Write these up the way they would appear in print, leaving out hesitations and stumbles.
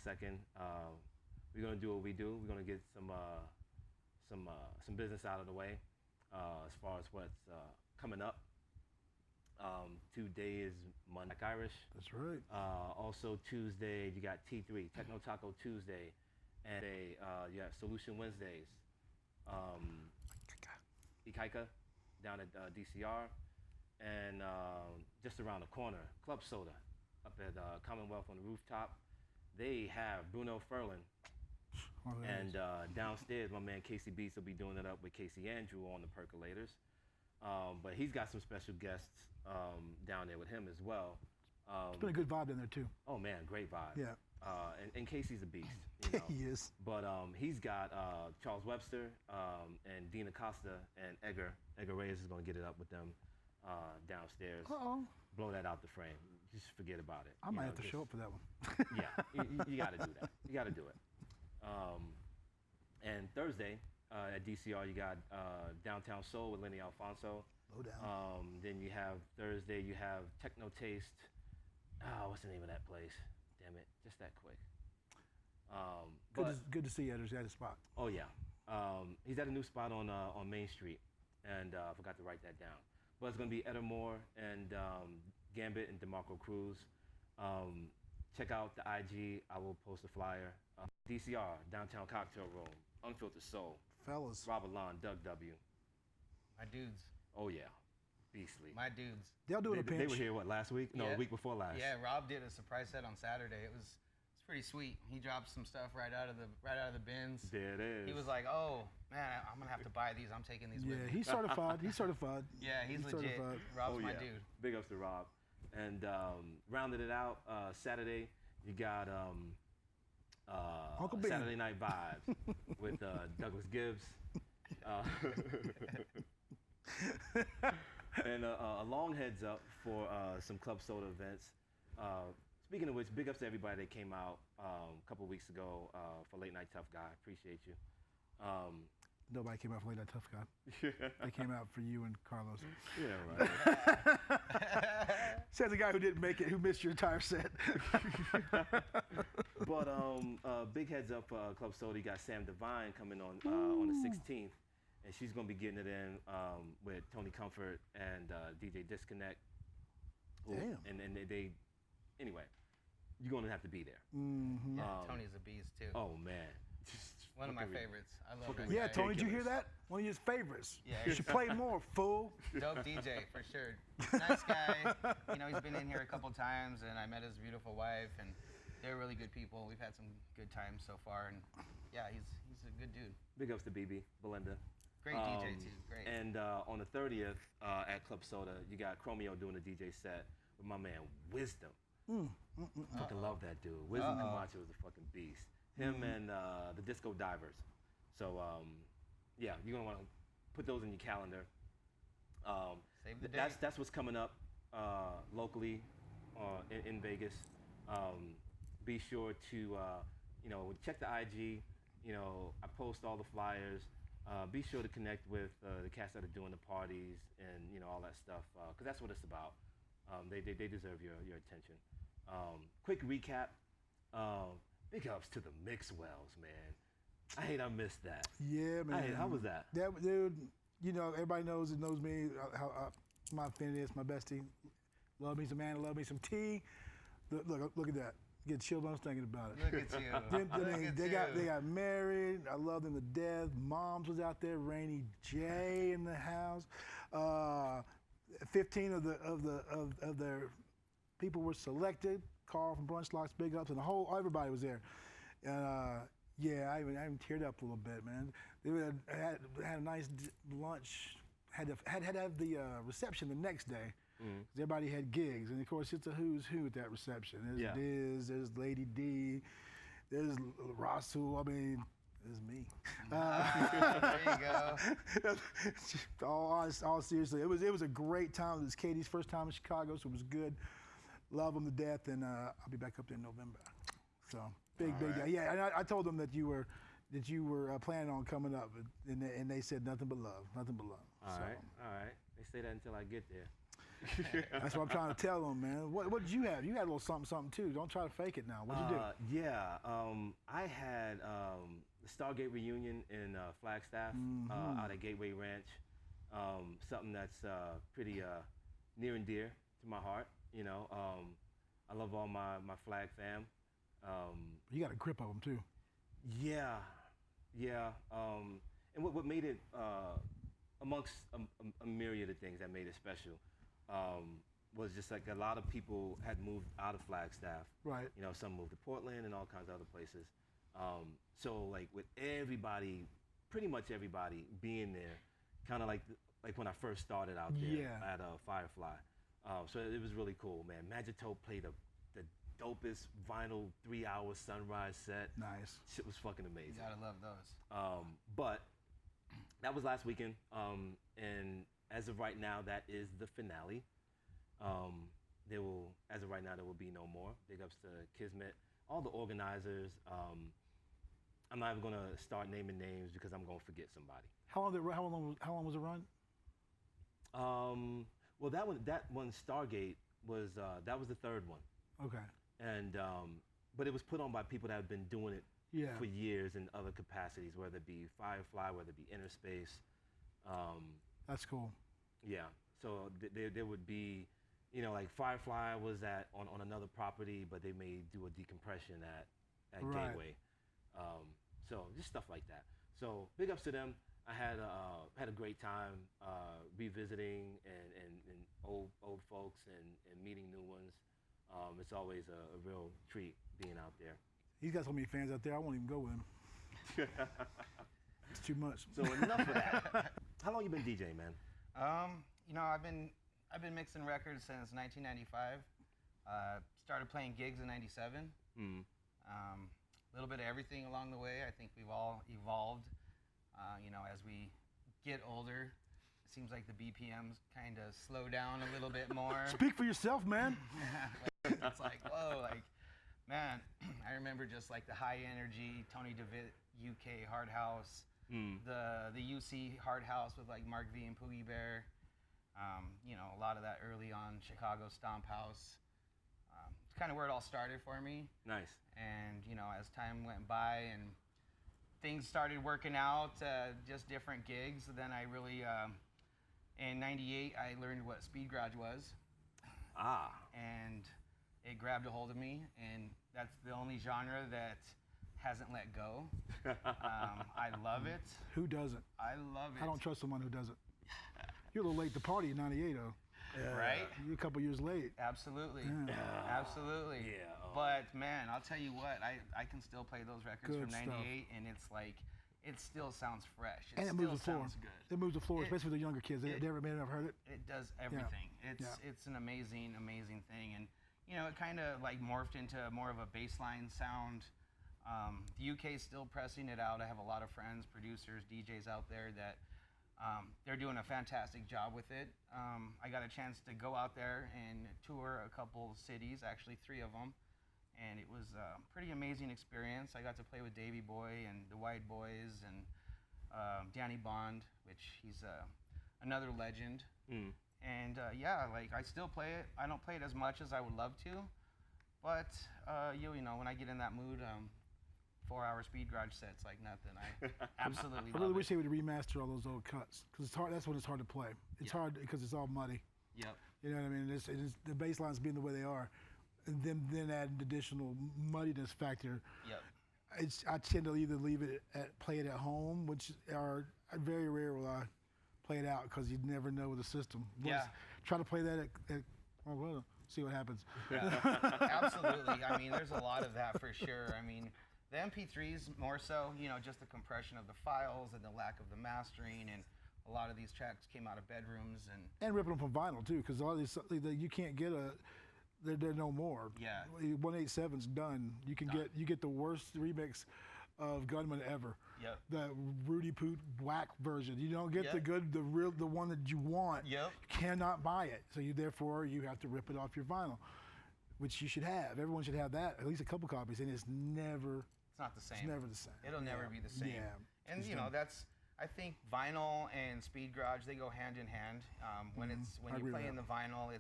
2nd. We're gonna do what we do. We're gonna get some business out of the way as far as what's coming up. Today is Monday Irish. That's right. Also Tuesday you got T3 Techno Taco Tuesday, and you have Solution Wednesdays. Ikaika down at DCR, and just around the corner, Club Soda up at Commonwealth on the rooftop. They have Bruno Furlan. And downstairs, my man Casey Beats will be doing it up with Casey Andrew on the percolators. But he's got some special guests down there with him as well. It's been a good vibe in there too. Oh man, great vibe. Yeah. And Casey's a beast. You know? He is. But he's got Charles Webster and Dean Acosta and Edgar. Edgar Reyes is going to get it up with them downstairs. Blow that out the frame. Just forget about it. I might have to show up for that one. Yeah, you got to do that. You got to do it. And Thursday at DCR, you got Downtown Soul with Lenny Alfonso. Low down. Then you have Thursday, you have Techno Taste. What's the name of that place? Damn it, just that quick. Good to see you at his spot. Oh yeah, he's at a new spot on Main Street, and I forgot to write that down. But it's gonna be Etta Moore and Gambit and DeMarco Cruz. Check out the IG. I will post a flyer. DCR, Downtown Cocktail Room, Unfiltered Soul. Fellas. Robert Lon, Doug W. My dudes. Oh yeah, beastly. My dudes. They'll do it a pinch. They were here, what, last week? No, Yeah. the week before last. Yeah, Rob did a surprise set on Saturday. It's pretty sweet. He dropped some stuff right out of the bins. There it is. He was like, "Oh man, I'm gonna have to buy these. I'm taking these with Yeah, me." he's certified. He's certified. Yeah, he's legit. certified. Rob's my dude. Big ups to Rob. And rounded it out, Saturday, you got Uncle Ben. Saturday Night Vibes with Douglas Gibbs. And a long heads up for some Club Soda events. Speaking of which, big ups to everybody that came out a couple weeks ago for Late Night Tough Guy. Appreciate you. Nobody came out for Late Night Tough Guy. They came out for you and Carlos. Yeah, right. Says the guy who didn't make it, who missed your entire set. But big heads up for Club Soda. You got Sam Divine coming on the 16th, and she's gonna be getting it in with Tony Comfort and DJ Disconnect. Damn. And they anyway, you're gonna have to be there. Mm-hmm. Yeah, Tony's a beast too. Oh man. One of my favorites. I love that Yeah, guy. Tony, did you hear that? One of his favorites. Yeah. You should play more, fool. Dope DJ for sure. Nice guy. You know, he's been in here a couple times, and I met his beautiful wife, and they're really good people. We've had some good times so far, and yeah, he's a good dude. Big ups to BB, Belinda. Great DJ too. Great. And on the 30th at Club Soda, you got Chromeo doing a DJ set with my man Wisdom. Fucking love that dude. Wisdom Camacho is a fucking beast. Him and the Disco Divers. So yeah, you're gonna want to put those in your calendar. Save the date. That's what's coming up locally in Vegas. Be sure to check the IG. You know, I post all the flyers. Be sure to connect with the cats that are doing the parties and all that stuff, because that's what it's about. They deserve your attention. Quick recap. Big ups to the Mixwells, man. I missed that. Yeah, man. How was that? That dude, everybody knows me, how my affinity is, my bestie. Love me some Anna, love me some tea. Look at that. Get chilled on thinking about it. Look at you. They got married. I love them to death. Moms was out there. Rainy J in the house. 15 of their people were selected. Carl from Brunch Locks, big ups, and everybody was there. And yeah, I even teared up a little bit, man. They had a nice lunch. Had to have the reception the next day. Everybody had gigs, and of course it's a who's who at that reception. There's Diz, there's Lady D, there's Rasul. I mean, there's me. There you go. all seriously, it was a great time. It was Katie's first time in Chicago, so it was good. Love them to death, and I'll be back up there in November. So big day. Yeah, and I told them that you were planning on coming up, and they said nothing but love, nothing but love. All right. They say that until I get there. That's what I'm trying to tell them, man. What did you have? You had a little something too. Don't try to fake it now. What'd you do? Yeah, I had the Stargate reunion in Flagstaff out at Gateway Ranch. Something that's pretty near and dear to my heart. You know, I love all my flag fam. You got a grip of them too. Yeah, yeah. And what made it amongst a myriad of things that made it special was just like a lot of people had moved out of Flagstaff. Right. You know, some moved to Portland and all kinds of other places. So like with everybody, pretty much everybody being there, kind of like when I first started out there at Firefly. So it was really cool, man. Magito played the dopest vinyl 3-hour sunrise set. Nice. Shit was fucking amazing. You gotta love those. But that was last weekend, and as of right now, that is the finale. As of right now, there will be no more. Big ups to Kismet, all the organizers. I'm not even gonna start naming names because I'm gonna forget somebody. How long was it run? Well, that one Stargate was that was the third one. Okay. And but it was put on by people that have been doing it for years in other capacities, whether it be Firefly, whether it be Inner Space. That's cool. Yeah. So there would be, you know, like Firefly was on another property, but they may do a decompression at Right. Gateway. So just stuff like that. So big ups to them. I had a great time revisiting and old folks and meeting new ones. It's always a real treat being out there. He's got so many fans out there, I won't even go with him. It's too much. So enough of that. How long you been DJing, man? You know, I've been mixing records since 1995. Started playing gigs in '97. A little bit of everything along the way. I think we've all evolved. You know, as we get older, it seems like the BPMs kind of slow down a little bit more. Speak for yourself, man. It's like, whoa, like, man, I remember just like the high energy Tony DeVitt UK Hard House, the UC Hard House with like Mark V and Poogie Bear. You know, a lot of that early on Chicago Stomp House. It's kind of where it all started for me. Nice. And, you know, as time went by and things started working out, just different gigs, then I really, in '98, I learned what Speed Garage was. And it grabbed a hold of me, and that's the only genre that hasn't let go. I love it. Who doesn't? I love it. I don't trust someone who doesn't. You're a little late to party in '98, though. Right? You're a couple years late. Absolutely. Yeah. Absolutely. Yeah. But, man, I'll tell you what, I can still play those records Good from '98, stuff. and it's like, it still sounds fresh. And it still moves the floor. sounds good. It moves the floor, It- especially with the younger kids. They never heard it. It does everything. It's an amazing, amazing thing. And, you know, it kind of like morphed into more of a bassline sound. The UK is still pressing it out. I have a lot of friends, producers, DJs out there that they're doing a fantastic job with it. I got a chance to go out there and tour a couple cities, actually 3 of them. And it was a pretty amazing experience. I got to play with Davey Boy and the White Boys and Danny Bond, which he's another legend. And yeah, like I still play it. I don't play it as much as I would love to, but you know, when I get in that mood, 4-hour Speed Garage sets like nothing. I absolutely I really love wish it. they would remaster all those old cuts because it's hard. That's when it's hard to play. It's hard because it's all muddy. Yep. You know what I mean? It's the bass lines being the way they are, and then add an additional muddiness factor. Yep. I tend to either play it at home, which are very rare will I play it out because you never know with the system. Yeah. Try to play that at well, see what happens. Absolutely. I mean, there's a lot of that for sure. I mean, the MP3s more so, you know, just the compression of the files and the lack of the mastering, and a lot of these tracks came out of bedrooms and ripping them from vinyl too, because a lot of these you can't get they're no more. Yeah. 187's done. You get the worst remix of Gunman ever. Yep. The Rudy Poot whack version. You don't get the one that you want. Yep. You cannot buy it. So therefore you have to rip it off your vinyl, which you should have. Everyone should have that, at least a couple copies, and it's not the same. It's not the same. It's never the same. It'll never be the same. Yeah. And you know, that's I think vinyl and speed garage, they go hand in hand. When you play in the vinyl,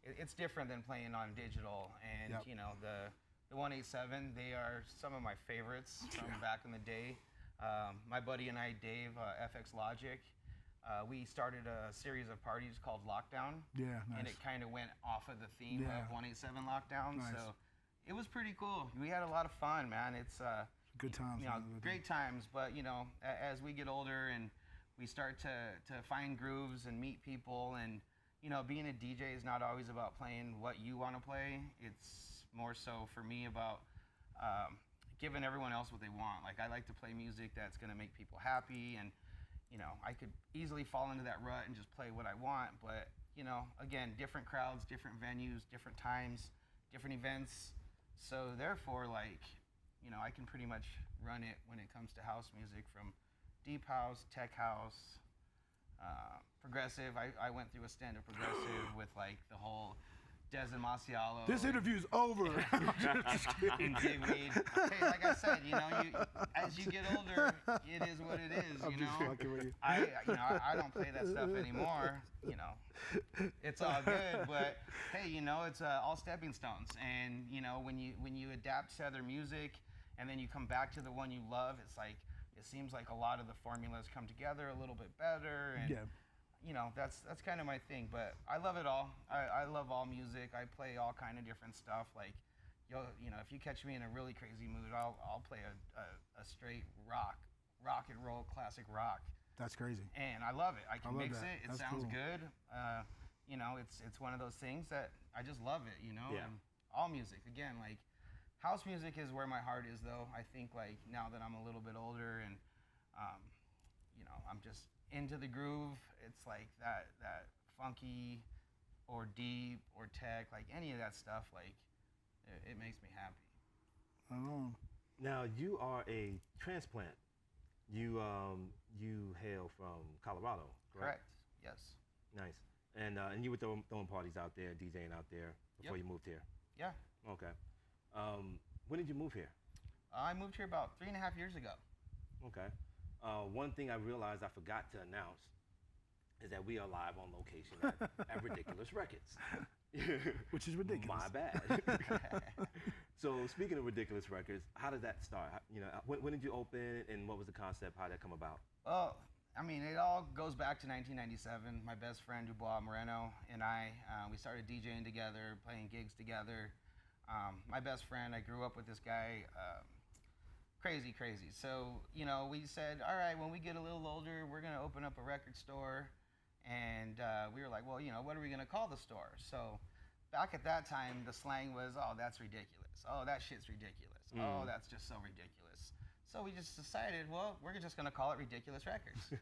it's different than playing on digital. And Yep. you know, the 187, they are some of my favorites from back in the day. My buddy and I, Dave, FX Logic, we started a series of parties called Lockdown. Yeah, nice. And it kind of went off of the theme Yeah. of 187 Lockdown. Nice. So it was pretty cool. We had a lot of fun, man. It's Good times. you know, man. great times. But you know, as we get older and we start to find grooves and meet people, and you know, being a DJ is not always about playing what you want to play. It's more so for me about giving everyone else what they want. Like I like to play music that's gonna make people happy, and you know, I could easily fall into that rut and just play what I want. But you know, again, different crowds, different venues, different times, different events. So therefore, like, you know, I can pretty much run it when it comes to house music, from deep house, tech house, progressive. I went through a stint of progressive with like the whole Des and Masialo. This interview's over. And Digweed. Hey, like I said, you know, as you get older, it is what it is. I'm You just know, fucking with you. I don't play that stuff anymore. You know, it's all good, but hey, you know, it's all stepping stones. And you know, when you adapt to other music, and then you come back to the one you love, it's like it seems like a lot of the formulas come together a little bit better. And Yeah. you know, that's kind of my thing. But I love it all. I love all music. I play all kind of different stuff. Like, you know, if you catch me in a really crazy mood, I'll play a straight rock and roll classic rock. That's crazy. And I love it. I can love mix that. it. It That's sounds cool. good. You know, it's one of those things that I just love it. You know, Yeah. and all music. Again, like house music is where my heart is, though. I think like now that I'm a little bit older and you know, I'm just into the groove. It's like that funky or deep or tech, like any of that stuff, like it makes me happy. I know. Now you are a transplant. You hail from Colorado, correct? Correct. Yes. Nice. And you were throwing parties out there, DJing out there before Yep. you moved here. Yeah. Okay. When did you move here? I moved here about 3.5 years ago. Okay. One thing I realized I forgot to announce is that we are live on location at Ridiculous Records. Which is ridiculous. My bad. So speaking of Ridiculous Records, how did that start? You know, when did you open, and what was the concept? How did that come about? Well, I mean, it all goes back to 1997. My best friend Dubois Moreno and I, we started DJing together, playing gigs together. My best friend, I grew up with this guy. Crazy. So, you know, we said, all right, when we get a little older, we're going to open up a record store. And we were like, well, you know, what are we going to call the store? So back at that time, the slang was, oh, that's ridiculous. Oh, that shit's ridiculous. Oh, that's just so ridiculous. So we just decided, well, we're just going to call it Ridiculous Records.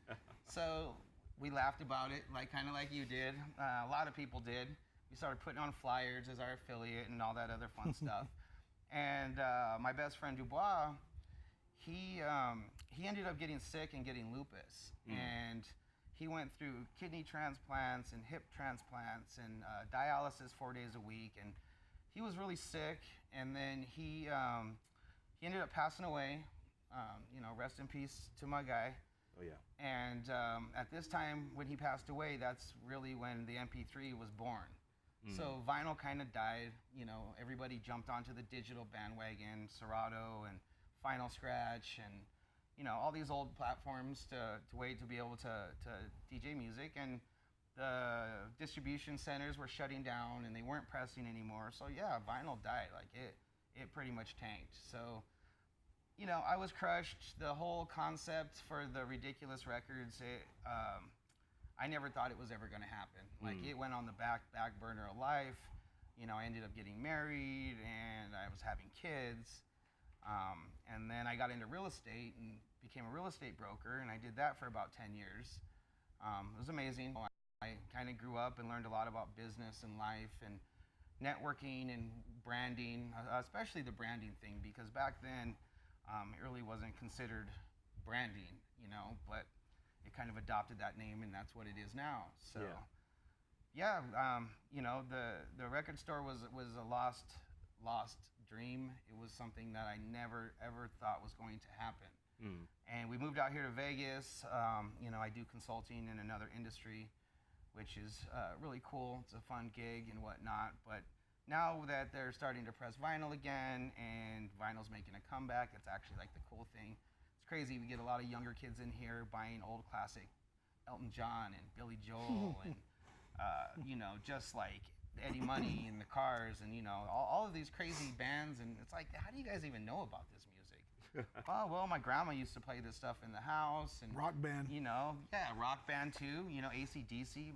So we laughed about it, like kind of like you did. A lot of people did. We started putting on flyers as our affiliate and all that other fun stuff. And my best friend Dubois, he ended up getting sick and getting lupus. And he went through kidney transplants and hip transplants and dialysis 4 days a week. And he was really sick. And then he ended up passing away. You know, rest in peace to my guy. Oh yeah. And at this time, when he passed away, that's really when the MP3 was born. So vinyl kind of died. You know, everybody jumped onto the digital bandwagon, Serato and Final Scratch, and you know, all these old platforms to be able to DJ music. And the distribution centers were shutting down, and they weren't pressing anymore. So yeah, vinyl died. Like it pretty much tanked. So, you know, I was crushed. The whole concept for the Ridiculous Records, I never thought it was ever going to happen. Like it went on the back burner of life. You know, I ended up getting married and I was having kids. And then I got into real estate and became a real estate broker, and I did that for about 10 years. It was amazing. I kind of grew up and learned a lot about business and life and networking and branding, especially the branding thing, because back then it really wasn't considered branding, you know, but it kind of adopted that name, and that's what it is now. So, yeah, you know, the record store was a lost dream. It was something that I never ever thought was going to happen. And we moved out here to Vegas. You know, I do consulting in another industry, which is really cool. It's a fun gig and whatnot. But now that they're starting to press vinyl again and vinyl's making a comeback, it's actually like the cool thing. It's crazy. We get a lot of younger kids in here buying old classic Elton John and Billy Joel and, you know, just like Eddie Money and the Cars and, you know, all of these crazy bands. And it's like, how do you guys even know about this music? Oh, well, my grandma used to play this stuff in the house. And Rock band. You know, yeah, rock band too. You know, AC/DC.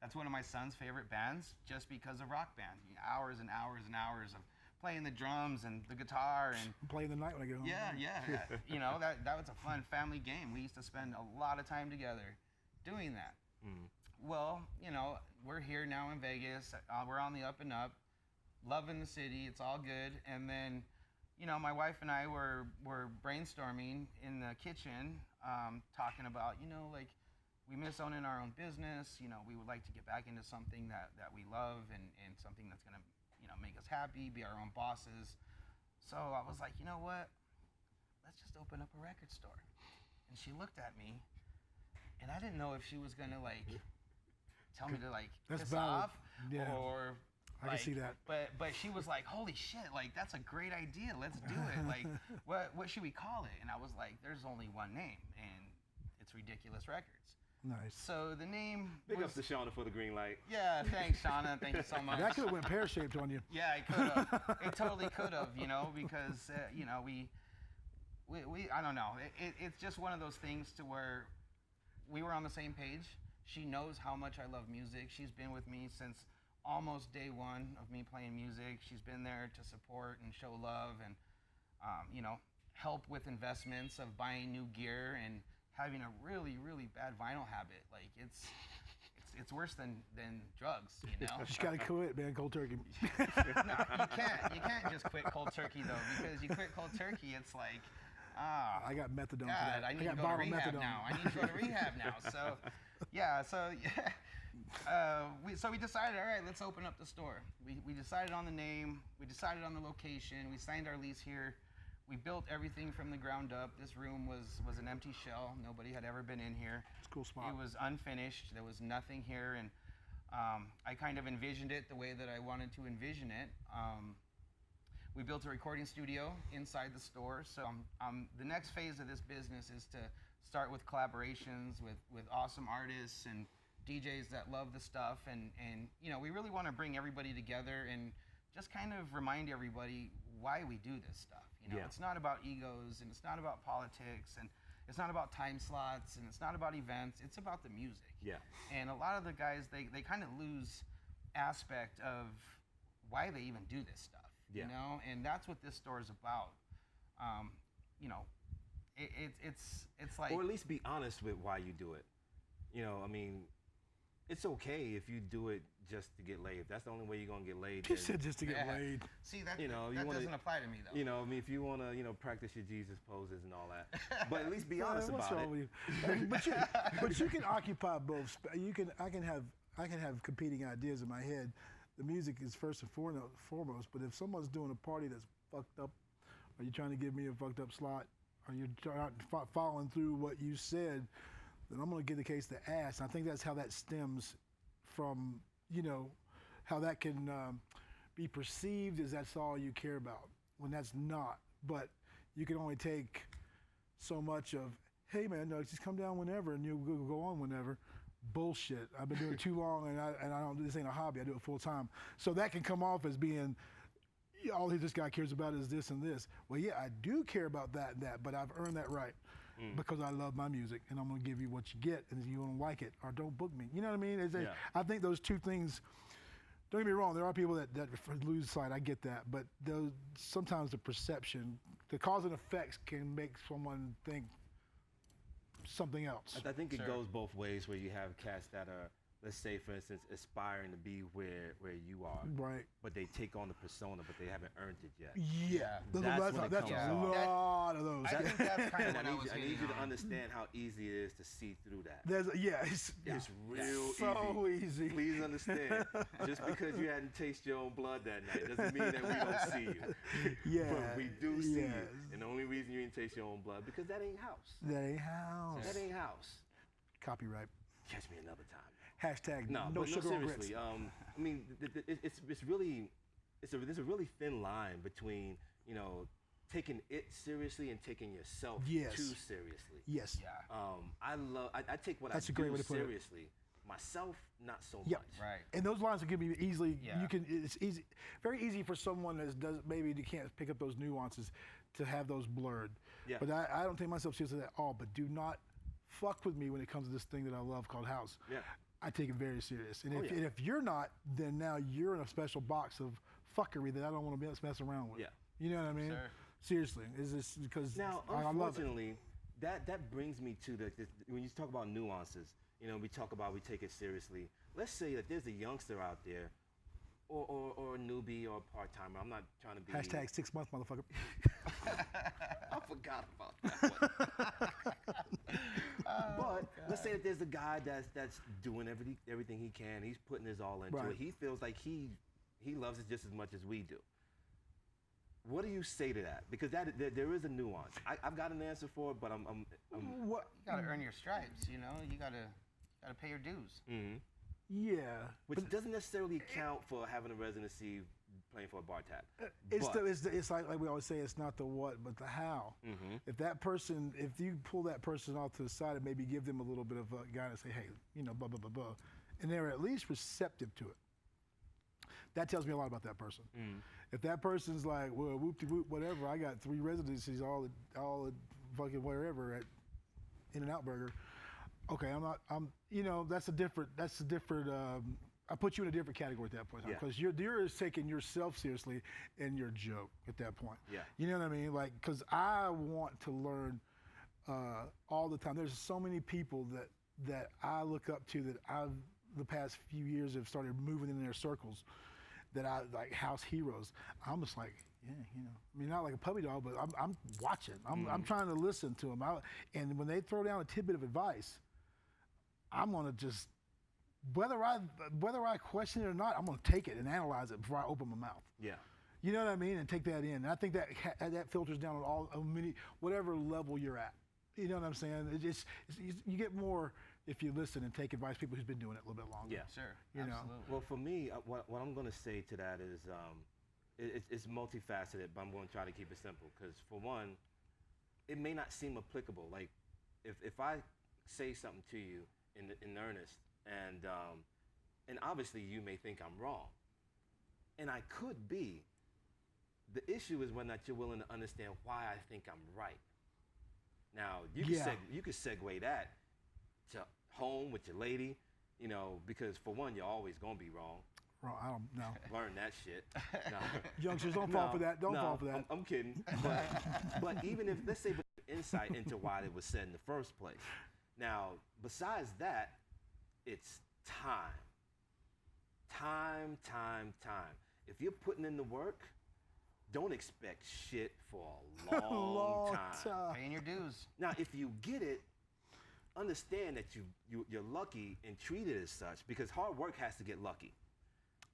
That's one of my son's favorite bands just because of rock band. You know, hours and hours and hours of playing the drums and the guitar and playing the night when I get home. Yeah. You know, that was a fun family game. We used to spend a lot of time together doing that. Well, you know, we're here now in Vegas. We're on the up and up, loving the city. It's all good. And then, you know, my wife and I were brainstorming in the kitchen, talking about, you know, like, we miss owning our own business. You know, we would like to get back into something that we love and something that's going to, you know, make us happy, be our own bosses. So I was like, you know what? Let's just open up a record store. And she looked at me, and I didn't know if she was going to, like, tell me to, like, piss off or... I can see that. But she was like, holy shit, like, that's a great idea. Let's do it. Like, what should we call it? And I was like, there's only one name, and it's Ridiculous Records. Nice. So the name Big ups to Shauna for the green light. Yeah, thanks, Shauna. Thank you so much. That could have went pear-shaped on you. Yeah, it could have. It totally could have, you know, because, you know, we I don't know. It's just one of those things to where we were on the same page. She knows how much I love music. She's been with me since almost day one of me playing music. She's been there to support and show love and, you know, help with investments of buying new gear and having a really, really bad vinyl habit. Like, it's worse than drugs, you know? You just got to quit, man, cold turkey. No, you can't just quit cold turkey, though, because you quit cold turkey, it's like, I got methadone God, for that. I need to go to rehab now. I need to go to rehab now. So, yeah, so we decided, all right, let's open up the store. We decided on the name. We decided on the location. We signed our lease here. We built everything from the ground up. This room was an empty shell. Nobody had ever been in here. It's a cool spot. It was unfinished. There was nothing here, and I kind of envisioned it the way that I wanted to envision it. We built a recording studio inside the store. So the next phase of this business is to start with collaborations with awesome artists and DJs that love the stuff, and you know, we really want to bring everybody together and just kind of remind everybody why we do this stuff. You know, It's not about egos, and it's not about politics, and it's not about time slots, and it's not about events. It's about the music. Yeah. And a lot of the guys, they kind of lose aspect of why they even do this stuff. You know, and that's what this store is about. You know, it's like, or at least be honest with why you do it. You know, I mean, it's okay if you do it just to get laid. If that's the only way you're gonna get laid. He said just to get laid. See, that, you know, that doesn't apply to me, though. You know, I mean, if you wanna, you know, practice your Jesus poses and all that, but at least be honest what's about wrong it. with you? But you can occupy both. I can have competing ideas in my head. The music is first and foremost, but if someone's doing a party that's fucked up, are you trying to give me a fucked up slot? Are you following through what you said? Then I'm going to give the case to ass. I think that's how that stems from, you know, how that can be perceived as that's all you care about, when that's not. But you can only take so much of, hey man, no, just come down whenever and you'll go on whenever. Bullshit. I've been doing it too long, and I don't do this. Ain't a hobby. I do it full time. So that can come off as being, all this guy cares about is this and this. Well, yeah, I do care about that and that, but I've earned that right because I love my music, and I'm gonna give you what you get, and if you don't like it, or don't book me. You know what I mean? I think those two things. Don't get me wrong. There are people that lose sight. I get that, but those sometimes the perception, the cause and effects can make someone think something else. I think it goes both ways, where you have cats that are let's say for instance, aspiring to be where you are, Right. but they take on the persona, but they haven't earned it yet. Yeah. That's when it That's comes a off. lot of those. I think that's kind of And what I was I need hitting you to on. understand how easy it is to see through that. It's It's real so easy. Please understand. Just because you hadn't tasted your own blood that night doesn't mean that we don't see you. Yeah. But we do see yes. you. And the only reason you didn't taste your own blood because that ain't house. That ain't house. That ain't house. Copyright. Catch me another time. Hashtag No, no but sugar on grits. seriously. I mean, it's really there's a really thin line between taking it seriously and taking yourself Yes. too seriously. Yes. Yeah. I take what That's I a great do way to put it. seriously. Myself, not so Yep. much. Right. And those lines can be easily. Yeah. You can. It's easy. Very easy for someone that does maybe they can't pick up those nuances to have those blurred. Yeah. But I don't take myself seriously at all. But do not fuck with me when it comes to this thing that I love called house. Yeah. I take it very serious. And Oh, if, yeah. and if you're not, then now you're in a special box of fuckery that I don't want to mess around with. Yeah. You know what I mean? Sir. Seriously, is this because Now, I love it. unfortunately, that brings me to when you talk about nuances. We take it seriously. Let's say that there's a youngster out there, or a newbie or a part timer. I'm not trying to be Hashtag 6 months, motherfucker. I forgot about that one. But let's say that there's a guy that's doing everything he can. He's putting his all into Right. it. He feels like he loves it just as much as we do. What do you say to that? Because there is a nuance. I've got an answer for it, but I'm What? You gotta earn your stripes. You gotta pay your dues. Yeah. which doesn't necessarily account for having a residency playing for a bar tab. It's like we always say, it's not the what, but the how. If you pull that person off to the side and maybe give them a little bit of guidance, say, hey, blah, blah, blah, blah, and they're at least receptive to it, that tells me a lot about that person. If that person's like, well, whoop-de-whoop, whatever, I got 3 residencies all at fucking wherever at In-N-Out Burger, okay, that's a different, I put you in a different category at that point, Yeah. because you're taking yourself seriously and your joke at that point. Yeah. You know what I mean? Like, because I want to learn all the time. There's so many people that I look up to that the past few years have started moving in their circles that I like, house heroes. I'm just like, yeah, I mean, not like a puppy dog, but I'm watching. I'm trying to listen to them. And when they throw down a tidbit of advice, I'm gonna just, whether I question it or not, I'm gonna take it and analyze it before I open my mouth. Yeah. You know what I mean? And take that in. And I think that filters down on whatever level you're at. You know what I'm saying? You get more if you listen and take advice, people who's been doing it a little bit longer. Yeah. Sure. You know. Absolutely. Well, for me, what I'm going to say to that is it's multifaceted, but I'm going to try to keep it simple. Because for one, it may not seem applicable. Like if I say something to you in earnest, and obviously you may think I'm wrong, and I could be. The issue is when that you're willing to understand why I think I'm right. Now you could segue that to home with your lady, because for one, you're always gonna be wrong. Wrong, I don't know. Learn that shit. No. Youngsters, don't fall for that. Don't fall for that. I'm kidding. But even if, let's say, insight into why it was said in the first place. Now, besides that, it's time. Time. If you're putting in the work, don't expect shit for a long time. Paying your dues. Now, if you get it, understand that you're lucky and treat it as such, because hard work has to get lucky.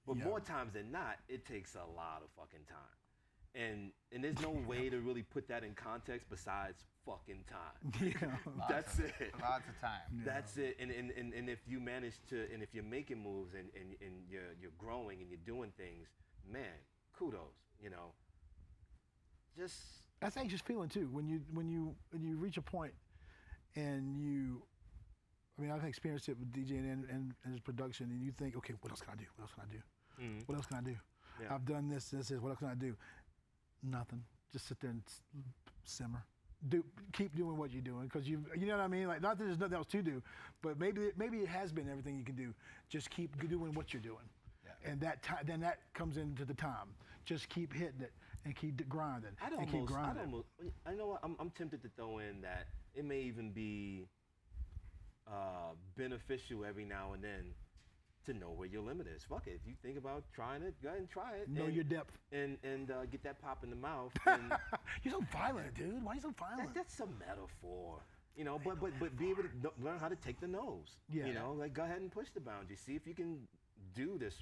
But more times than not, it takes a lot of fucking time. And there's no way to really put that in context besides fucking time. Yeah. That's it. Lots of time. Yeah. That's it. And if you manage to, and if you're making moves and you're growing and you're doing things, man, kudos, Just That's anxious feeling too. When you reach a point and I've experienced it with DJing and his production, and you think, okay, what else can I do? What else can I do? What else can I do? Yeah. I've done this. What else can I do? Nothing. Just sit there and simmer. Keep doing what you're doing, because you know what I mean. Like, not that there's nothing else to do, but maybe it has been everything you can do. Just keep doing what you're doing, and then that comes into the time. Just keep hitting it and keep grinding. Keep grinding. I know what, I'm tempted to throw in that it may even be beneficial every now and then to know where your limit is. Fuck it. If you think about trying it, go ahead and try it. Know and, your depth. And get that pop in the mouth. And You're so violent, dude. Why are you so violent? that's a metaphor. You know, but be able to learn how to take the nose. Yeah. You know, like go ahead and push the boundaries. See if you can do this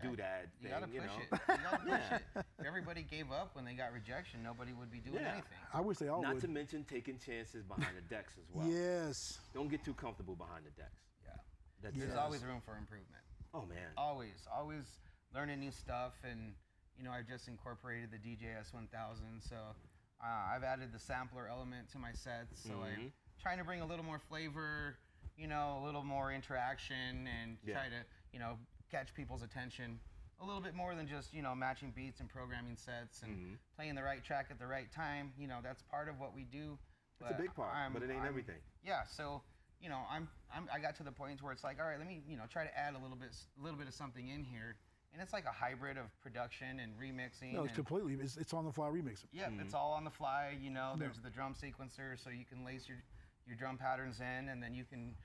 doodad thing. You gotta push know? it. You gotta push it. If everybody gave up when they got rejection, nobody would be doing anything. I wish they all Not would. to mention taking chances behind the decks as well. Yes. Don't get too comfortable behind the decks. Yeah. That's There's it. always room for improvement. Oh man. Always learning new stuff, and you know, I just incorporated the DJS 1000, so I've added the sampler element to my sets. So I'm trying to bring a little more flavor, you know, a little more interaction, and try to, you know, catch people's attention a little bit more than just, you know, matching beats and programming sets and playing the right track at the right time. You know, that's part of what we do. It's a big part, but it ain't everything. Yeah, so you know, I got to the point where it's like, all right, let me, you know, try to add a little bit of something in here, and it's like a hybrid of production and remixing. No, it's completely. It's on the fly remix. Yeah, it's all on the fly. You know, there's the drum sequencer, so you can lace your drum patterns in, and then you can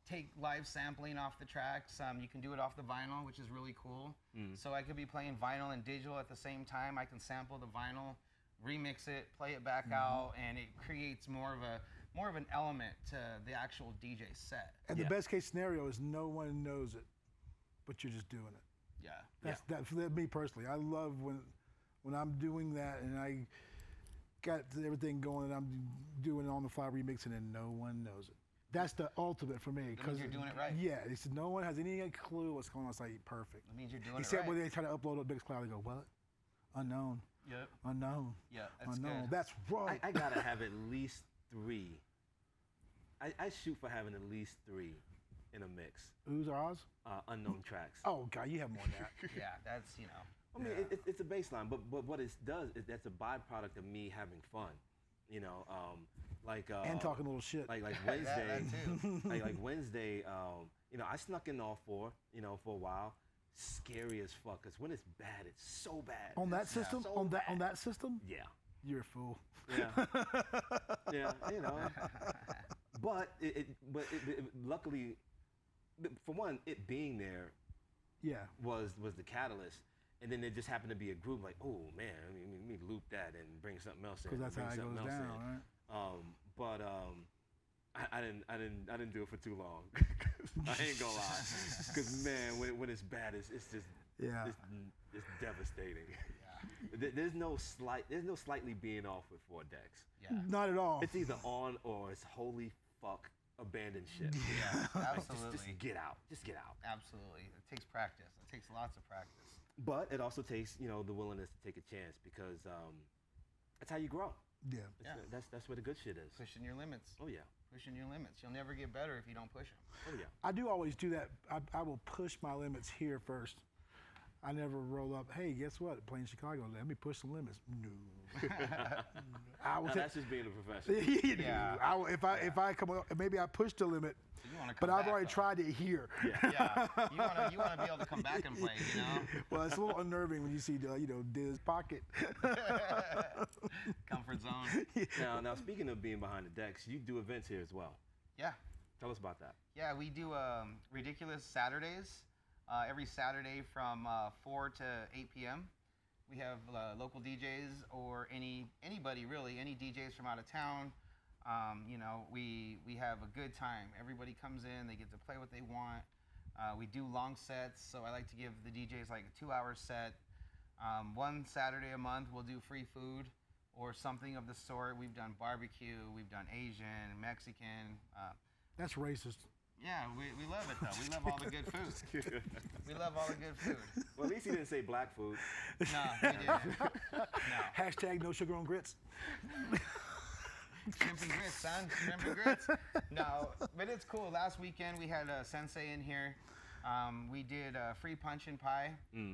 take live sampling off the tracks. You can do it off the vinyl, which is really cool. So I could be playing vinyl and digital at the same time. I can sample the vinyl, remix it, play it back out, and it creates more of an element to the actual DJ set. And the best case scenario is no one knows it, but you're just doing it. Yeah. That's me personally. I love when I'm doing that and I got everything going and I'm doing it on the fly remixing and no one knows it. That's the ultimate for me. That means you're doing it right. Yeah, it's, no one has any clue what's going on. It's like perfect. That means you're doing Except it right. when they try to upload a Mixcloud, they go, what? Unknown. Yep. Unknown. Yeah, that's Unknown. good. That's right. I gotta have at least 3. I shoot for having at least 3 in a mix. Who's Oz? Unknown tracks. Oh God, you have more than that. Yeah, that's, you know. I mean, it's a baseline, but what it does is that's a byproduct of me having fun. You know, And talking a little shit. like Wednesday, that too. like Wednesday. You know, I snuck in all 4. You know, for a while. Scary as fuck. Cause when it's bad, it's so bad. On that system? So on bad. that system? Yeah. You're a fool. Yeah. Yeah. You know. But luckily, for one, it being there Yeah. was the catalyst, and then it just happened to be a group like, oh man, I mean, let me loop that and bring something else in. Because that's bring how it something goes else down, in. right? But I didn't do it for too long. I ain't gonna lie, because man, when it's bad, it's just it's devastating. Yeah. There's no slightly being off with 4 decks. Yeah. Not at all. It's either on or it's holy fuck abandoned ship. Yeah, Like, absolutely. just get out. Just get out. Absolutely. It takes practice. It takes lots of practice. But it also takes, you know, the willingness to take a chance, because that's how you grow. Yeah. That's where the good shit is. Pushing your limits. Oh yeah. Pushing your limits. You'll never get better if you don't push them. Oh yeah. I do always do that. I will push my limits here first. I never roll up, hey, guess what? Playing Chicago, let me push some limits. No. I will Now, take, that's just being a professional. Yeah. I will, if I come up, maybe I push the limit, You wanna but come I've back, already though. tried it here. Yeah. You wanna be able to come back and play, you know? Well, it's a little unnerving when you see the, Diz pocket. Comfort zone. Now speaking of being behind the decks, you do events here as well. Yeah. Tell us about that. Yeah, we do ridiculous Saturdays. Every Saturday from 4 to 8 p.m. We have local DJs or anybody really, any DJs from out of town. You know, we have a good time. Everybody comes in, they get to play what they want. We do long sets, so I like to give the DJs like a 2-hour set. One Saturday a month we'll do free food or something of the sort. We've done barbecue, we've done Asian, Mexican. That's racist. Yeah, we love it though. We love all the good food. We love all the good food. Well, at least he didn't say black food. No, we didn't. No. Hashtag no sugar on grits. Shrimp and grits, son. Shrimp and grits. No, but it's cool. Last weekend we had a sensei in here. We did free punch and pie.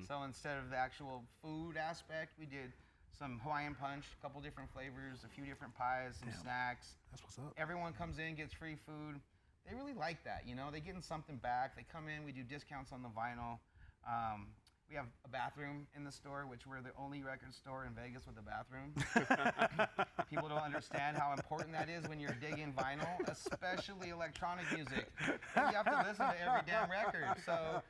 So instead of the actual food aspect, we did some Hawaiian punch, a couple different flavors, a few different pies, some snacks. That's what's up. Everyone comes in, gets free food. They really like that, you know. They getting something back. They come in. We do discounts on the vinyl. We have a bathroom in the store, which we're the only record store in Vegas with a bathroom. People don't understand how important that is when you're digging vinyl, especially electronic music. You have to listen to every damn record. So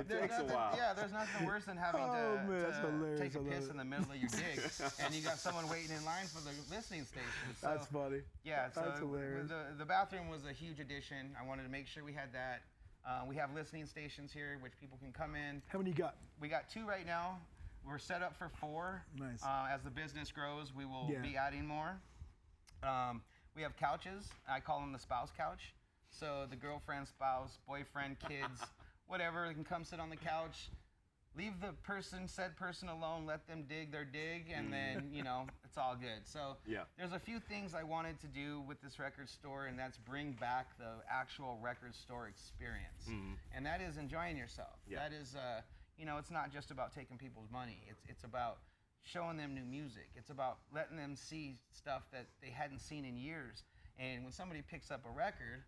takes a while. Yeah, there's nothing worse than having to take a piss in the middle of your dig, and you got someone waiting in line for the listening station. So, That's funny. Yeah, so That's hilarious. the bathroom was a huge addition. I wanted to make sure we had that. We have listening stations here, which people can come in. How many you got? We got 2 right now. We're set up for 4. Nice. As the business grows, we will be adding more. We have couches. I call them the spouse couch. So the girlfriend, spouse, boyfriend, kids, whatever, they can come sit on the couch. Leave the said person alone, let them dig their dig, and then, you know, it's all good. So there's a few things I wanted to do with this record store, and that's bring back the actual record store experience. And that is enjoying yourself. That is, you know, it's not just about taking people's money. It's about showing them new music. It's about letting them see stuff that they hadn't seen in years. And when somebody picks up a record,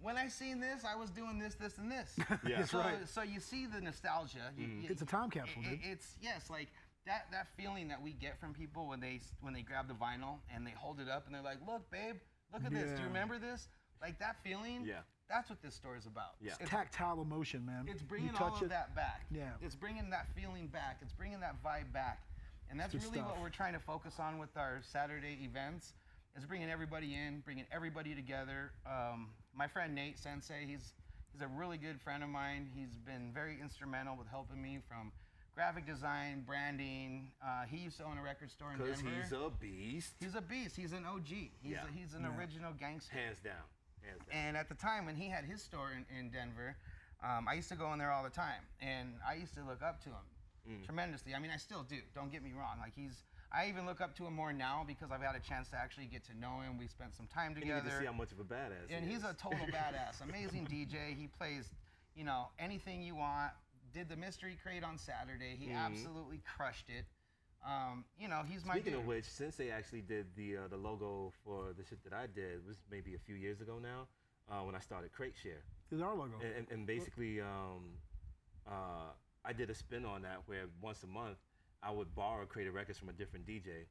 when I seen this, I was doing this, this, and this. That's right. So you see the nostalgia. It's a time capsule, dude. It's like that feeling that we get from people when they grab the vinyl and they hold it up and they're like, "Look, babe, look at this. Do you remember this?" Like that feeling. Yeah. That's what this store is about. Yeah. It's tactile emotion, man. It's bringing you all touch of it. that back. Yeah. It's bringing that feeling back. It's bringing that vibe back. And that's Good really stuff. what we're trying to focus on with our Saturday events, is bringing everybody in, bringing everybody together. My friend Nate Sensei, he's a really good friend of mine. He's been very instrumental with helping me from graphic design, branding. He used to own a record store in Denver. Because he's a beast. He's a beast. He's an OG. He's an original gangster. Hands down. Hands down. And at the time when he had his store in Denver, I used to go in there all the time, and I used to look up to him tremendously. I mean, I still do. Don't get me wrong. Like I even look up to him more now because I've had a chance to actually get to know him. We spent some time together. And you get to see how much of a badass and he he's is. a total badass. Amazing DJ. He plays, you know, anything you want. Did the Mystery Crate on Saturday. He absolutely crushed it. You know, he's my dude. Speaking of which, Sensei actually did the logo for the shit that I did. It was maybe a few years ago now when I started Crate Share. It's our logo. And basically, I did a spin on that where once a month I would borrow Creative Records from a different DJ,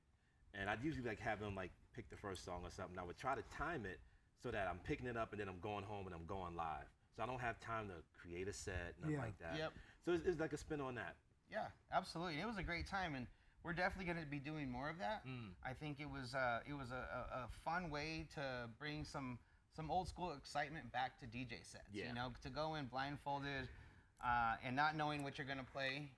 and I'd usually like have them like pick the first song or something. I would try to time it so that I'm picking it up and then I'm going home and I'm going live. So I don't have time to create a set, nothing like that. Yep. So it's like a spin on that. Yeah, absolutely. It was a great time, and we're definitely going to be doing more of that. I think it was a fun way to bring some old school excitement back to DJ sets. Yeah. You know, to go in blindfolded and not knowing what you're going to play.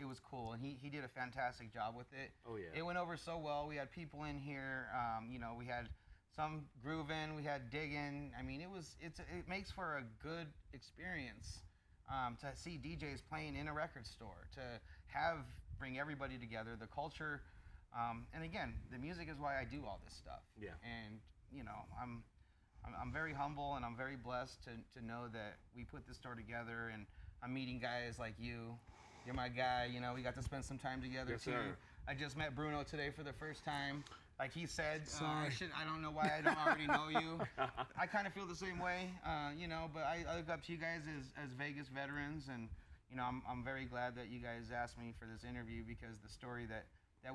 It was cool, and he did a fantastic job with it. Oh yeah. It went over so well. We had people in here. You know, we had some grooving, we had digging. I mean, it makes for a good experience to see DJs playing in a record store, to bring everybody together, the culture, and again, the music is why I do all this stuff. Yeah. And you know, I'm very humble and I'm very blessed to know that we put this store together, and I'm meeting guys like you. You're my guy. You know, we got to spend some time together Yes, too. sir. I just met Bruno today for the first time. Like he said, Sorry. I don't know why I don't already know you. I kind of feel the same way, you know, but I look up to you guys as Vegas veterans, and you know, I'm very glad that you guys asked me for this interview, because the story that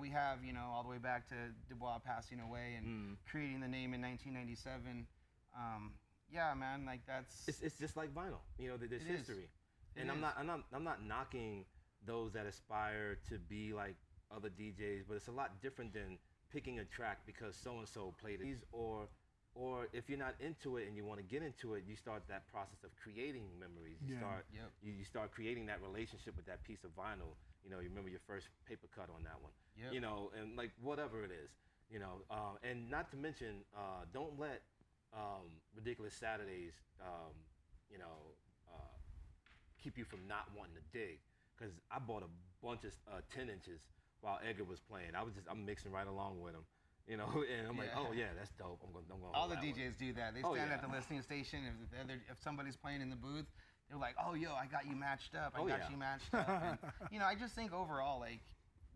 we have, you know, all the way back to Dubois passing away and creating the name in 1997. Yeah, man, like that's. It's just like vinyl, you know. There's history, and I'm not knocking those that aspire to be like other DJs, but it's a lot different than picking a track because so and so played it, or if you're not into it and you want to get into it, you start that process of creating memories. You start creating that relationship with that piece of vinyl. You know, you remember your first paper cut on that one. You know, and like whatever it is, you know, and not to mention, don't let Ridiculous Saturdays, you know, keep you from not wanting to dig. Because I bought a bunch of 10 inches while Edgar was playing. I'm mixing right along with him, you know, and I'm like, oh yeah, that's dope. I'm going. All the DJs do that. They stand at the listening station. If somebody's playing in the booth, they're like, oh yo, I got you matched up. I got you matched up. And, you know, I just think overall, like,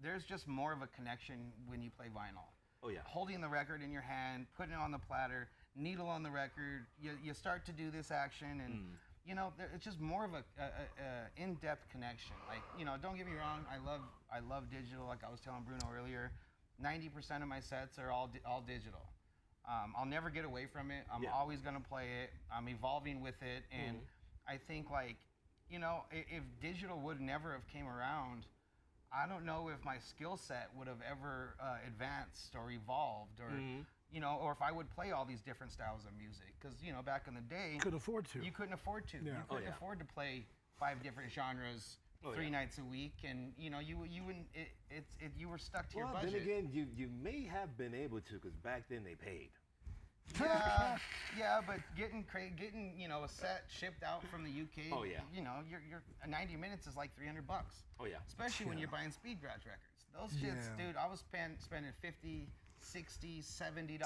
there's just more of a connection when you play vinyl. Oh yeah. Holding the record in your hand, putting it on the platter, needle on the record. You start to do this action, and you know, it's just more of a in-depth connection. Like, you know, don't get me wrong, I love digital. Like I was telling Bruno earlier, 90% of my sets are all digital. I'll never get away from it. I'm always gonna play it. I'm evolving with it, and I think like, you know, if digital would never have came around, I don't know if my skill set would have ever advanced or evolved, or you know, or if I would play all these different styles of music. Because you know, back in the day, couldn't afford to. You couldn't afford to. Yeah. You couldn't afford to play 5 different genres 3 nights a week, and you know, you wouldn't. You were stuck to your budget. Then again, you may have been able to, because back then they paid. Yeah, but getting you know, a set shipped out from the UK. Oh yeah. You know, your 90 minutes is like $300. Oh yeah. Especially when you're buying speed garage records. Those shits, dude. I was spending $50, $60, $70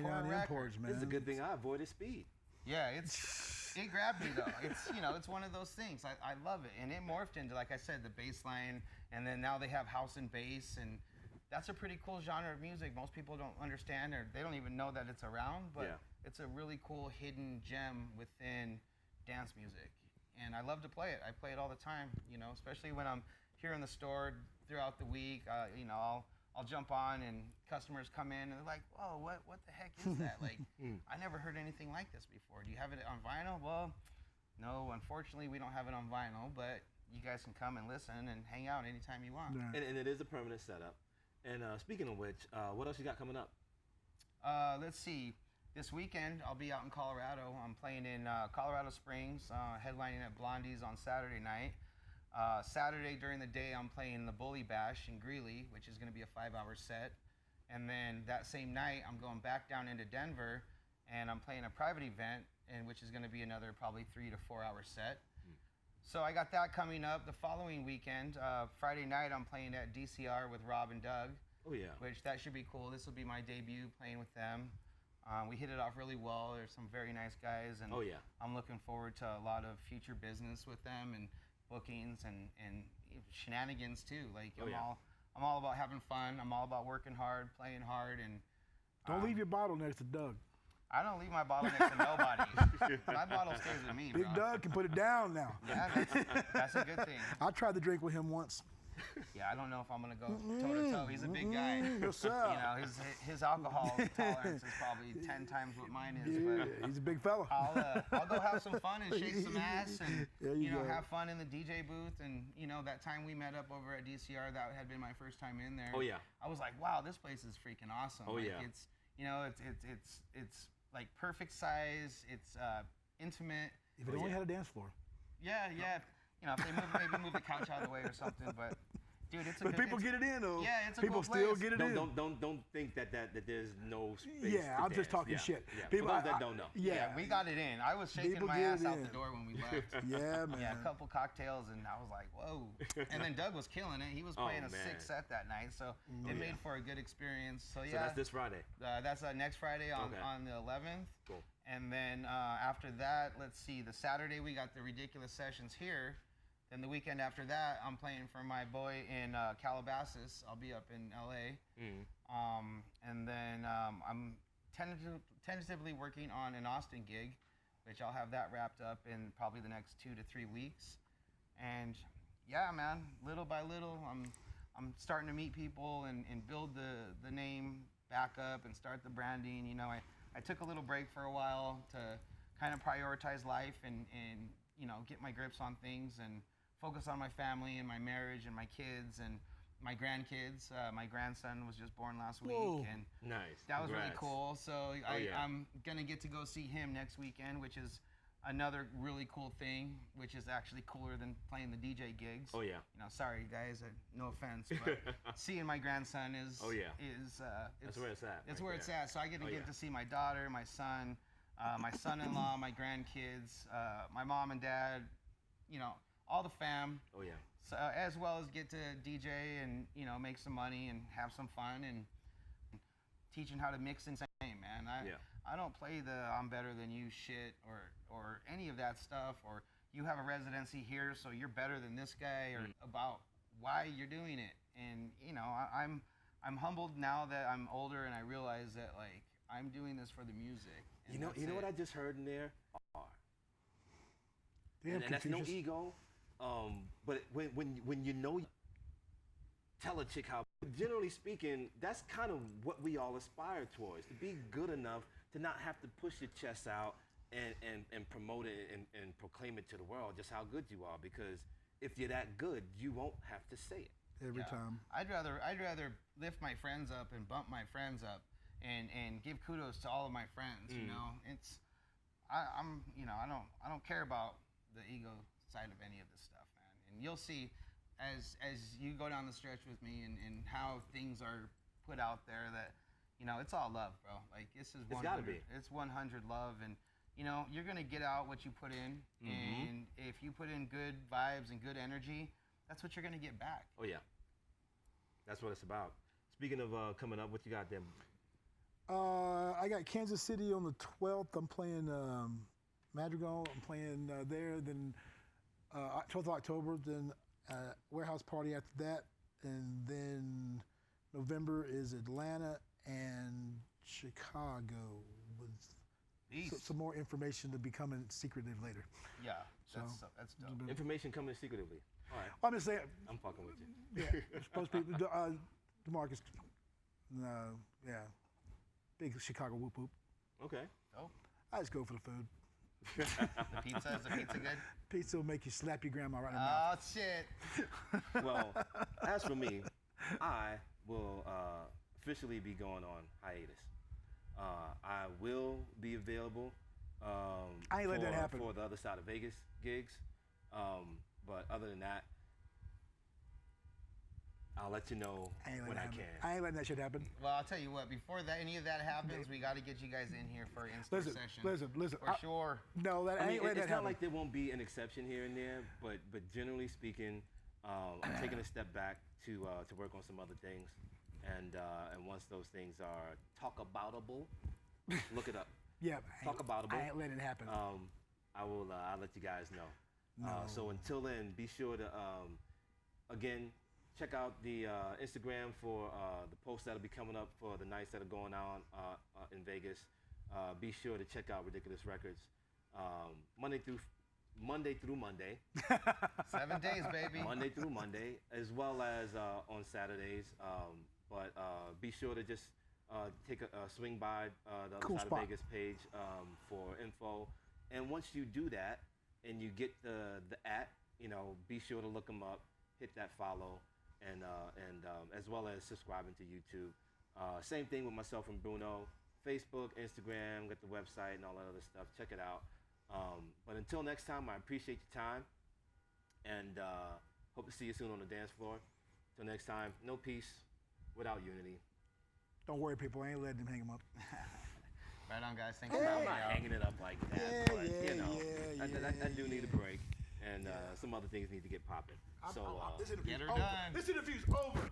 per record. Imports, man. It's a good thing I avoided speed. Yeah, it grabbed me though. It's, you know, it's one of those things. I love it, and it morphed into, like I said, the bass line, and then now they have house and bass, and that's a pretty cool genre of music. Most people don't understand, or they don't even know that it's around, but it's a really cool hidden gem within dance music. And I love to play it. I play it all the time, you know, especially when I'm here in the store throughout the week. You know, I'll jump on and customers come in and they're like, whoa, what the heck is that? Like, I never heard anything like this before. Do you have it on vinyl? Well, no, unfortunately we don't have it on vinyl, but you guys can come and listen and hang out anytime you want. Right. And it is a permanent setup. And speaking of which, what else you got coming up? Let's see. This weekend, I'll be out in Colorado. I'm playing in Colorado Springs, headlining at Blondie's on Saturday night. Saturday during the day, I'm playing the Bully Bash in Greeley, which is going to be a 5-hour set. And then that same night, I'm going back down into Denver, and I'm playing a private event, which is going to be another probably 3 to 4 hour set. So I got that coming up. The following weekend, Friday night, I'm playing at DCR with Rob and Doug. Oh yeah. Which that should be cool. This will be my debut playing with them. We hit it off really well. There's some very nice guys, and I'm looking forward to a lot of future business with them and bookings and shenanigans too. Like I'm all about having fun. I'm all about working hard, playing hard, and don't leave your bottle next to Doug. I don't leave my bottle next to nobody. My bottle stays with me, Big Doug can put it down now. Yeah, that's a good thing. I tried to drink with him once. Yeah, I don't know if I'm gonna go toe to toe. He's a big guy. Yes, sir. You know, his alcohol tolerance is probably 10 times what mine is. Yeah, but he's a big fella. I'll go have some fun and shake some ass, and you know, go. have fun in the DJ booth. And you know, that time we met up over at DCR, that had been my first time in there. Oh yeah. I was like, wow, this place is freaking awesome. Oh like, yeah. It's, you know, it's like perfect size. It's intimate. If it only had a dance floor. Yeah. You know, if they maybe move the couch out of the way or something, but dude, it's a But good, people get it in though. Yeah, it's a people cool still place. get it in. Don't think that there's no space. Yeah, to I'm just dance. talking Yeah, shit. Yeah. People, For those that don't know. Yeah, we got it in. I was shaking People my get ass it out in. the door when we left. Yeah, man. Yeah, a couple cocktails, and I was like, whoa. And then Doug was killing it. He was playing a man. 6 set that night, so it made for a good experience. So yeah, So that's this Friday. that's next Friday on the 11th. Cool. And then after that, let's see, the Saturday we got the Ridiculous Sessions here. Then the weekend after that, I'm playing for my boy in Calabasas. I'll be up in LA. And then I'm tentatively working on an Austin gig, which I'll have that wrapped up in probably the next 2 to 3 weeks. And yeah, man, little by little, I'm starting to meet people and build the name back up and start the branding. You know, I took a little break for a while to kind of prioritize life and you know, get my grips on things and focus on my family and my marriage and my kids and my grandkids. My grandson was just born last week, and Nice. that was really Congrats. cool. So yeah. I'm gonna get to go see him next weekend, which is another really cool thing, which is actually cooler than playing the DJ gigs. Oh yeah. You know, sorry guys, no offense, but seeing my grandson is That's where it's at. It's right where there. it's at. So I get to to see my daughter, my son, my son-in-law, my grandkids, my mom and dad, you know, all the fam. Oh yeah. So, as well as get to DJ and, you know, make some money and have some fun and teaching how to mix and sing, man. I don't play the I'm better than you shit or any of that stuff, or you have a residency here so you're better than this guy, or about why you're doing it. And, you know, I'm humbled now that I'm older and I realize that, like, I'm doing this for the music. You know what I just heard in there? Damn, and that's no ego. But when you know, tell a chick how. Generally speaking, that's kind of what we all aspire towards, to be good enough to not have to push your chest out and promote it and proclaim it to the world just how good you are. Because if you're that good, you won't have to say it. Every time. I'd rather lift my friends up and bump my friends up and give kudos to all of my friends. You know, I'm I don't care about the ego side of any of this stuff, man. And you'll see as you go down the stretch with me and how things are put out there that, you know, it's all love, bro. Like, this is 100. It's gotta be. It's 100 love, and you know, you're gonna get out what you put in, and if you put in good vibes and good energy, that's what you're gonna get back. Oh yeah, that's what it's about. Speaking of coming up, what you got there? I got Kansas City on the 12th. I'm playing Madrigal. I'm playing there. Then 12th of October. Then warehouse party after that, and then November is Atlanta and Chicago with some more information to be coming secretive later. Yeah, that's dope. Information coming secretively. All right. I'm just saying. I'm fucking with you. Yeah, it's supposed to be DeMarcus. Yeah, big Chicago whoop whoop. Okay. Oh. I just go for the food. The pizza, is the pizza good? Pizza will make you slap your grandma right in the mouth. Oh shit. Well, as for me, I will officially be going on hiatus. I will be available I ain't let that happen. for the other side of Vegas gigs. But other than that, I'll let you know when I can. I ain't letting that shit happen. Well, I'll tell you what. Before that, any of that happens, we got to get you guys in here for an in-store session. Listen. For sure. No, that I ain't letting that it's happen. not like there won't be an exception here and there, but generally speaking, I'm taking a step back to work on some other things, and once those things are talk aboutable, look it up. Yeah, talk aboutable. I ain't letting it happen. I'll let you guys know. No. So until then, be sure to again check out the Instagram for the posts that'll be coming up for the nights that are going on in Vegas. Be sure to check out Ridiculous Records Monday through Monday. 7 days, baby. Monday through Monday, as well as on Saturdays. But be sure to just take a swing by the Other Side of Vegas page for info. And once you do that and you get the be sure to look them up, hit that follow, and as well as subscribing to YouTube. Same thing with myself and Bruno. Facebook, Instagram, got the website and all that other stuff. Check it out. But until next time, I appreciate your time, and hope to see you soon on the dance floor. Till next time, no peace without unity. Don't worry, people. I ain't letting them hang them up. Right on, guys. Thanks for having me. I'm not hanging it up like that, but I do need a break, and some other things need to get popping. Get her done. This interview's over.